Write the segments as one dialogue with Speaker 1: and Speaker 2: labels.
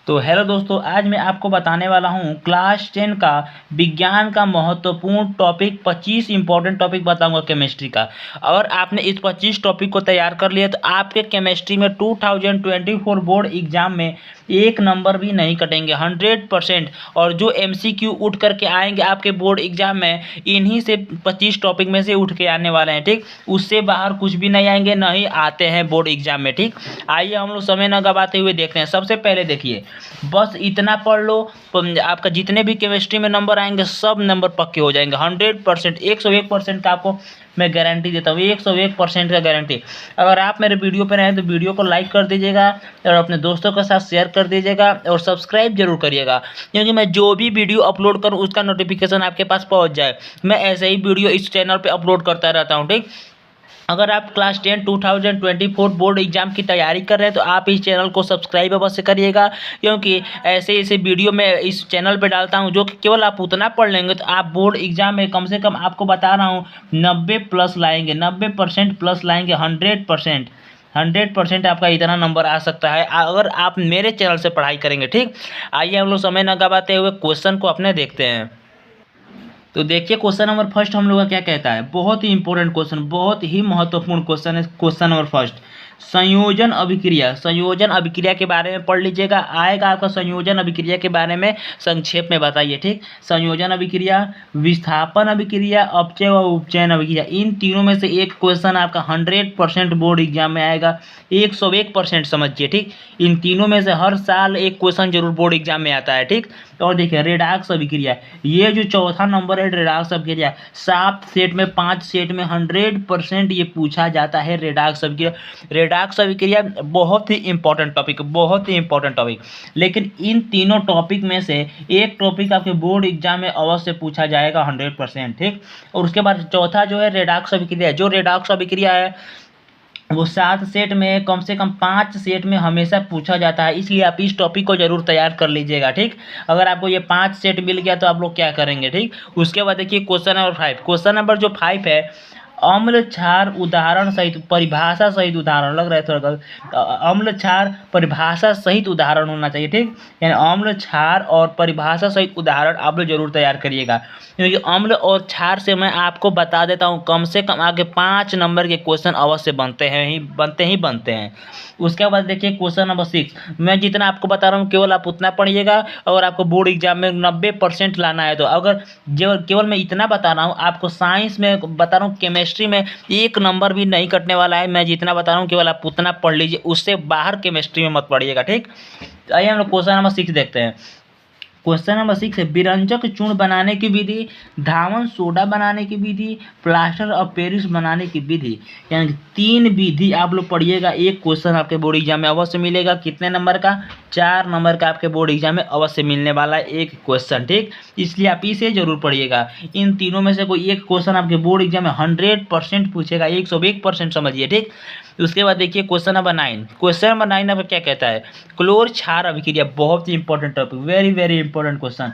Speaker 1: तो हेलो दोस्तों, आज मैं आपको बताने वाला हूँ क्लास 10 का विज्ञान का महत्वपूर्ण टॉपिक 25 इंपॉर्टेंट टॉपिक बताऊंगा केमिस्ट्री का। अगर आपने इस 25 टॉपिक को तैयार कर लिया तो आपके केमिस्ट्री में 2024 बोर्ड एग्जाम में एक नंबर भी नहीं कटेंगे 100%। और जो एमसीक्यू उठ करके आएंगे आपके बोर्ड एग्जाम में, इन्हीं से 25 टॉपिक में से उठ के आने वाले हैं। ठीक, उससे बाहर कुछ भी नहीं आएंगे, नहीं आते हैं बोर्ड एग्जाम में। ठीक, आइए हम लोग समय न गवाते हुए देखते हैं। सबसे पहले देखिए, बस इतना पढ़ लो तो आपका जितने भी केमिस्ट्री में नंबर आएंगे सब नंबर पक्के हो जाएंगे 100%। 101% का आपको मैं गारंटी देता हूँ, 101% का गारंटी। अगर आप मेरे वीडियो पर हैं तो वीडियो को लाइक कर दीजिएगा और अपने दोस्तों के साथ शेयर कर दीजिएगा और सब्सक्राइब जरूर करिएगा, क्योंकि मैं जो भी वीडियो अपलोड करूँ उसका नोटिफिकेशन आपके पास पहुँच जाए। मैं ऐसे ही वीडियो इस चैनल पर अपलोड करता रहता हूँ। ठीक, अगर आप क्लास 10 2024 बोर्ड एग्जाम की तैयारी कर रहे हैं तो आप इस चैनल को सब्सक्राइब अवश्य करिएगा, क्योंकि ऐसे ऐसे वीडियो मैं इस चैनल पे डालता हूं जो कि केवल आप उतना पढ़ लेंगे तो आप बोर्ड एग्जाम में कम से कम, आपको बता रहा हूं, 90 प्लस लाएंगे, 90% प्लस लाएंगे, 100% आपका इतना नंबर आ सकता है अगर आप मेरे चैनल से पढ़ाई करेंगे। ठीक, आइए हम लोग समय न गवाते हुए क्वेश्चन को अपने देखते हैं। तो देखिए क्वेश्चन नंबर फर्स्ट हम लोग का क्या कहता है। बहुत ही इंपॉर्टेंट क्वेश्चन, बहुत ही महत्वपूर्ण क्वेश्चन है। क्वेश्चन नंबर फर्स्ट, संयोजन अभिक्रिया। संयोजन अभिक्रिया के बारे में पढ़ लीजिएगा, आएगा आपका संयोजन अभिक्रिया के बारे में संक्षेप में बताइए। ठीक, संयोजन अभिक्रिया, विस्थापन अभिक्रिया, अपचय व उपचयन अभिक्रिया, इन तीनों में से एक क्वेश्चन आपका 100% बोर्ड एग्जाम में आएगा, 101% समझिए। ठीक, इन तीनों में से हर साल एक क्वेश्चन जरूर बोर्ड एग्जाम में आता है। ठीक, और देखिए रेडॉक्स अभिक्रिया, ये जो चौथा नंबर है रेडॉक्स अभिक्रिया, 7 सेट में 5 सेट में 100% ये पूछा जाता है रेडॉक्स अभिक्रिया। रेडॉक्स अभिक्रिया बहुत ही इंपॉर्टेंट टॉपिक, बहुत ही इंपॉर्टेंट टॉपिक। लेकिन इन तीनों टॉपिक में से एक टॉपिक आपके बोर्ड एग्जाम में अवश्य पूछा जाएगा 100%। ठीक, और उसके बाद चौथा जो है रेडॉक्स अभिक्रिया, जो रेडॉक्स अभिक्रिया है वो 7 सेट में कम से कम 5 सेट में हमेशा पूछा जाता है, इसलिए आप इस टॉपिक को जरूर तैयार कर लीजिएगा। ठीक, अगर आपको ये 5 सेट मिल गया तो आप लोग क्या करेंगे। ठीक, उसके बाद देखिए क्वेश्चन नंबर 5। क्वेश्चन नंबर जो 5 है, अम्ल क्षार उदाहरण सहित परिभाषा सहित उदाहरण, लग रहा है थोड़ा गलत, अम्ल क्षार परिभाषा सहित उदाहरण होना चाहिए। ठीक, यानी अम्ल क्षार और परिभाषा सहित उदाहरण आप लोग जरूर तैयार करिएगा, क्योंकि अम्ल और क्षार से मैं आपको बता देता हूँ कम से कम आगे 5 नंबर के क्वेश्चन अवश्य बनते हैं। उसके बाद देखिए क्वेश्चन नंबर 6, मैं जितना आपको बता रहा हूँ केवल आप उतना पढ़िएगा। और आपको बोर्ड एग्जाम में 90% लाना है तो अगर केवल मैं इतना बता रहा हूँ, आपको साइंस में बता रहा हूँ, केमिस्ट्री में एक नंबर भी नहीं कटने वाला है। मैं जितना बता रहा हूँ केवल आप उतना पढ़ लीजिए, उससे बाहर केमिस्ट्री में मत पढ़िएगा। ठीक, तो आइए हम लोग क्वेश्चन नंबर 6 देखते हैं। क्वेश्चन नंबर 6 है, विरंजक चूर्ण बनाने की विधि, धावन सोडा बनाने की विधि, प्लास्टर ऑफ पेरिस बनाने की विधि, यानी 3 विधि आप लोग पढ़िएगा। एक क्वेश्चन आपके बोर्ड एग्जाम में अवश्य मिलेगा, कितने नंबर का, 4 नंबर का आपके बोर्ड एग्जाम में अवश्य मिलने वाला है एक क्वेश्चन। ठीक, इसलिए आप इसे जरूर पढ़िएगा। इन तीनों में से कोई एक क्वेश्चन आपके बोर्ड एग्जाम में 100% पूछेगा, 101% समझिए। ठीक, उसके बाद देखिए क्वेश्चन नंबर 9। क्वेश्चन नंबर 9 आपका क्या कहता है, क्लोर क्षार अभिक्रिया, बहुत ही important topic, very very important question.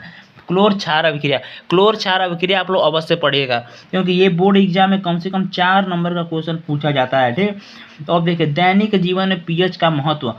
Speaker 1: क्लोर क्षार अभिक्रिया, क्लोर क्षार अभिक्रिया आप लोग अवश्य पढ़िएगा, क्योंकि ये बोर्ड एग्जाम में कम से कम 4 नंबर का क्वेश्चन पूछा जाता है। ठीक, तो अब देखिए दैनिक जीवन में पीएच का महत्व।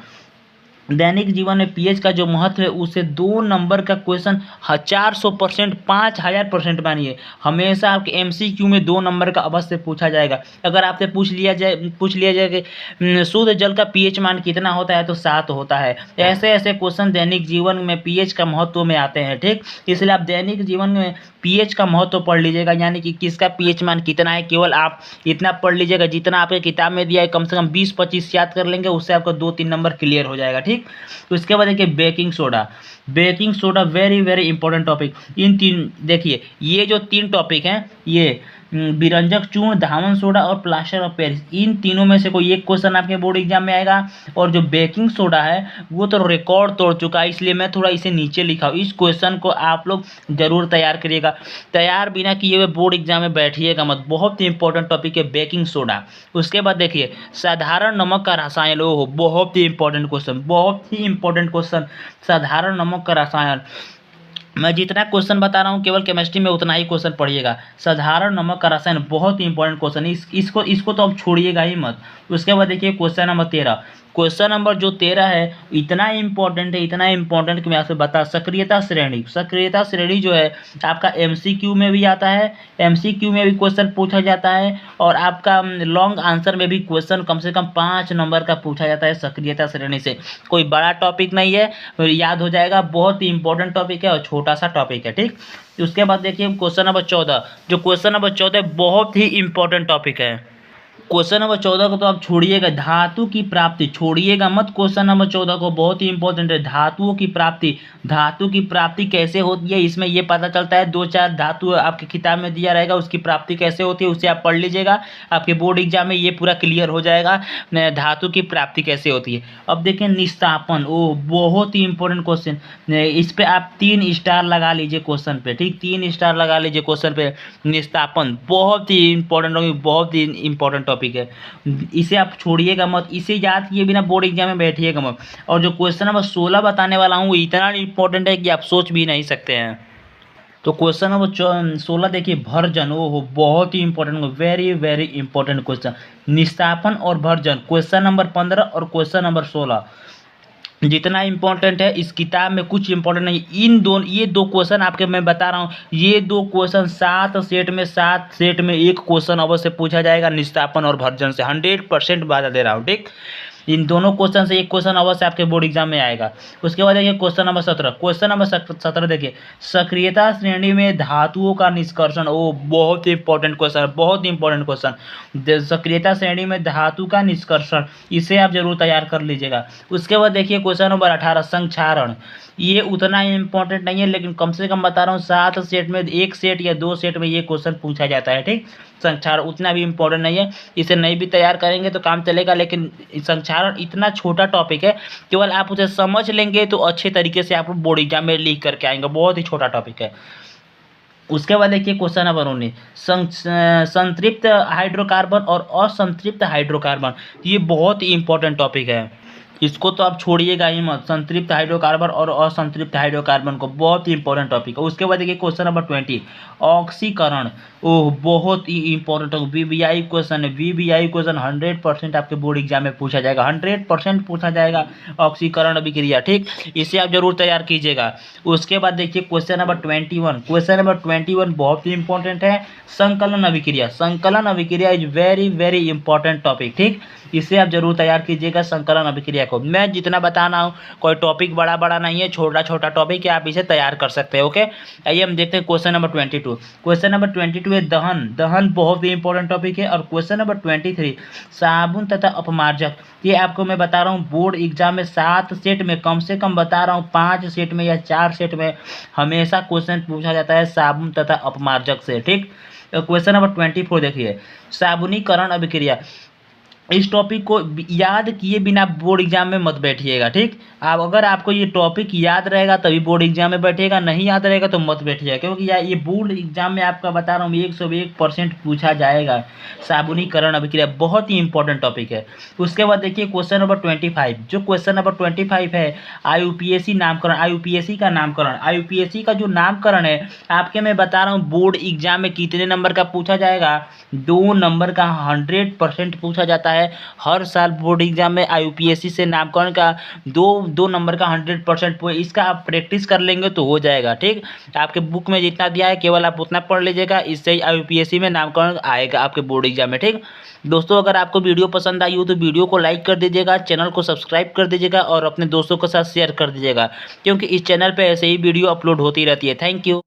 Speaker 1: दैनिक जीवन में पीएच का जो महत्व है उसे 2 नंबर का क्वेश्चन 400%, 5000% मानिए, हमेशा आपके एमसीक्यू में 2 नंबर का अवश्य पूछा जाएगा। अगर आपसे पूछ लिया जाए कि शुद्ध जल का पीएच मान कितना होता है तो 7 होता है। ऐसे ऐसे क्वेश्चन दैनिक जीवन में पीएच का महत्व में आते हैं। ठीक, इसलिए आप दैनिक जीवन में पीएच का महत्व पढ़ लीजिएगा, यानी कि किसका पीएच मान कितना है, केवल आप इतना पढ़ लीजिएगा जितना आपके किताब में दिया है। कम से कम 20-25 याद कर लेंगे, उससे आपका 2-3 नंबर क्लियर हो जाएगा। ठीक, तो इसके बाद देखिए baking soda. Baking soda very very important topic. इन 3 देखिए, ये जो 3 टॉपिक हैं, ये विरंजक चूर्ण, धावन सोडा और प्लास्टर ऑफ पेरिस, इन तीनों में से कोई एक क्वेश्चन आपके बोर्ड एग्जाम में आएगा। और जो बेकिंग सोडा है वो तो रिकॉर्ड तोड़ चुका है, इसलिए मैं थोड़ा इसे नीचे लिखा हूँ। इस क्वेश्चन को आप लोग जरूर तैयार करिएगा, तैयार बिना किए हुए बोर्ड एग्जाम में बैठिएगा मत, बहुत ही इंपॉर्टेंट टॉपिक है बेकिंग सोडा। उसके बाद देखिए साधारण नमक का रसायन, ओहो बहुत ही इंपॉर्टेंट क्वेश्चन, बहुत ही इंपॉर्टेंट क्वेश्चन, साधारण नमक का रसायन। मैं जितना क्वेश्चन बता रहा हूँ केवल केमिस्ट्री में उतना ही क्वेश्चन पढ़िएगा। साधारण नमक का रसायन बहुत ही इंपॉर्टेंट क्वेश्चन, इसको तो अब छोड़िएगा ही मत। उसके बाद देखिए क्वेश्चन नंबर 13, क्वेश्चन नंबर जो 13 है इतना इम्पोर्टेंट है, इतना इम्पोर्टेंट कि मैं आपसे बता, सक्रियता श्रेणी, सक्रियता श्रेणी जो है आपका एमसीक्यू में भी आता है, एमसीक्यू में भी क्वेश्चन पूछा जाता है, और आपका लॉन्ग आंसर में भी क्वेश्चन कम से कम 5 नंबर का पूछा जाता है सक्रियता श्रेणी से। कोई बड़ा टॉपिक नहीं है, याद हो जाएगा, बहुत ही इंपॉर्टेंट टॉपिक है और छोटा सा टॉपिक है, ठीक। उसके बाद देखिए क्वेश्चन नंबर 14, जो क्वेश्चन नंबर 14 बहुत ही इंपॉर्टेंट टॉपिक है। क्वेश्चन नंबर 14 को तो आप छोड़िएगा, धातु की प्राप्ति छोड़िएगा मत, क्वेश्चन नंबर 14 को बहुत ही इंपॉर्टेंट है। धातुओं की प्राप्ति, धातु की प्राप्ति कैसे होती है, इसमें ये पता चलता है, 2-4 धातु आपके किताब में दिया रहेगा, उसकी प्राप्ति कैसे होती है उसे आप पढ़ लीजिएगा, आपके बोर्ड एग्जाम में ये पूरा क्लियर हो जाएगा धातु की प्राप्ति कैसे होती है। अब देखें निस्तापन, ओह बहुत ही इंपॉर्टेंट क्वेश्चन, इस पर आप 3 स्टार लगा लीजिए क्वेश्चन पे, ठीक, 3 स्टार लगा लीजिए क्वेश्चन पे। निस्तापन बहुत ही इंपॉर्टेंट, बहुत ही इंपॉर्टेंट टॉपिक है, इसे आप छोड़िएगा मत, इसे याद किए बिना बोर्ड एग्जाम में बैठिएगा मत। और जो क्वेश्चन नंबर 16 बताने वाला हूँ इतना इंपॉर्टेंट है कि आप सोच भी नहीं सकते हैं। तो क्वेश्चन नंबर 16 देखिए, भर्जन, ओहो बहुत ही important, very very important question, निस्तापन और भर्जन, क्वेश्चन नंबर 15 और क्वेश्चन नंबर 16 जितना इंपॉर्टेंट है इस किताब में कुछ इंपॉर्टेंट नहीं। इन दोनों, ये 2 क्वेश्चन आपके मैं बता रहा हूँ, ये 2 क्वेश्चन 7 सेट में 1 क्वेश्चन अवश्य पूछा जाएगा निस्तापन और भर्जन से, 100% वादा दे रहा हूँ, ठीक। इन दोनों क्वेश्चन से 1 क्वेश्चन अवश्य आपके बोर्ड एग्जाम में आएगा। उसके बाद देखिए क्वेश्चन नंबर 17, क्वेश्चन नंबर 17 देखिए, सक्रियता श्रेणी में धातुओं का निष्कर्षण, ओ बहुत इंपॉर्टेंट क्वेश्चन, बहुत इंपॉर्टेंट क्वेश्चन, सक्रियता श्रेणी में धातु का निष्कर्षण, इसे आप जरूर तैयार कर लीजिएगा। उसके बाद देखिए क्वेश्चन नंबर 18, संक्षारण, ये उतना इंपॉर्टेंट नहीं है, लेकिन कम से कम बता रहा हूँ 7 सेट में 1 सेट या 2 सेट में ये क्वेश्चन पूछा जाता है, ठीक। संक्षारण उतना भी इम्पोर्टेंट नहीं है, इसे नहीं भी तैयार करेंगे तो काम चलेगा, लेकिन संक्षारण इतना छोटा टॉपिक है, केवल आप उसे समझ लेंगे तो अच्छे तरीके से आप बोर्ड एग्जाम में लिख करके आएंगे, बहुत ही छोटा टॉपिक है। उसके बाद देखिए क्वेश्चन नंबर 19, संतृप्त हाइड्रोकार्बन और असंतृप्त हाइड्रोकार्बन, ये बहुत ही इंपॉर्टेंट टॉपिक है, इसको तो आप छोड़िएगा ही मत, संतृप्त हाइड्रोकार्बन और असंतृप्त हाइड्रोकार्बन को, बहुत ही इंपॉर्टेंट टॉपिक है। उसके बाद देखिए क्वेश्चन नंबर 20, ऑक्सीकरण, ओह बहुत ही इंपॉर्टेंट वीवीआई क्वेश्चन है, वीवीआई क्वेश्चन 100% आपके बोर्ड एग्जाम में पूछा जाएगा, 100% पूछा जाएगा ऑक्सीकरण अभिक्रिया, ठीक, इसे आप जरूर तैयार कीजिएगा। उसके बाद देखिए क्वेश्चन नंबर 21, क्वेश्चन नंबर 21 बहुत ही इंपॉर्टेंट है, संकलन अभिक्रिया, संकलन अभिक्रिया is very very important topic, ठीक, इसे आप जरूर तैयार कीजिएगा संकलन अभिक्रिया को। मैं जितना बताना हूँ कोई टॉपिक बड़ा बड़ा नहीं है, छोटा छोटा टॉपिक है, आप इसे तैयार कर सकते हैं, ओके। आइए हम देखते हैं क्वेश्चन नंबर 22, क्वेश्चन नंबर 22 है दहन, दहन बहुत ही इंपॉर्टेंट टॉपिक है। और क्वेश्चन नंबर 23, साबुन तथा अपमार्जक, ये आपको मैं बता रहा हूँ बोर्ड एग्जाम में 7 सेट में कम से कम बता रहा हूँ 5 सेट में या 4 सेट में हमेशा क्वेश्चन पूछा जाता है साबुन तथा अपमार्जक से, ठीक। क्वेश्चन नंबर 24 देखिए, साबुनीकरण अभिक्रिया, इस टॉपिक को याद किए बिना बोर्ड एग्जाम में मत बैठिएगा, ठीक। आप अगर आपको ये टॉपिक याद रहेगा तभी बोर्ड एग्जाम में बैठेगा, नहीं याद रहेगा तो मत बैठिएगा, क्योंकि ये बोर्ड एग्जाम में आपका बता रहा हूँ 101% पूछा जाएगा। साबुनीकरण अभिक्रिया बहुत ही इंपॉर्टेंट टॉपिक है। उसके बाद देखिए क्वेश्चन नंबर 25, जो क्वेश्चन नंबर 25 है आईयूपीएसी नामकरण, आईयूपीएसी का नामकरण, आईयूपीएसी का जो नामकरण है आपके मैं बता रहा हूँ बोर्ड एग्जाम में कितने नंबर का पूछा जाएगा, 2 नंबर का 100% पूछा जाता है। हर साल बोर्ड एग्जाम में आईयूपीएसी से नामकरण का 2 नंबर का 100%, इसका आप प्रैक्टिस कर लेंगे तो हो जाएगा, ठीक। आपके बुक में जितना दिया है केवल आप उतना पढ़ लीजिएगा, इससे ही आईयूपीएसी में नामकरण आएगा आपके बोर्ड एग्जाम में, ठीक। दोस्तों अगर आपको वीडियो पसंद आई हो तो वीडियो को लाइक कर दीजिएगा, चैनल को सब्सक्राइब कर दीजिएगा और अपने दोस्तों के साथ शेयर कर दीजिएगा, क्योंकि इस चैनल पर ऐसे ही वीडियो अपलोड होती रहती है। Thank you.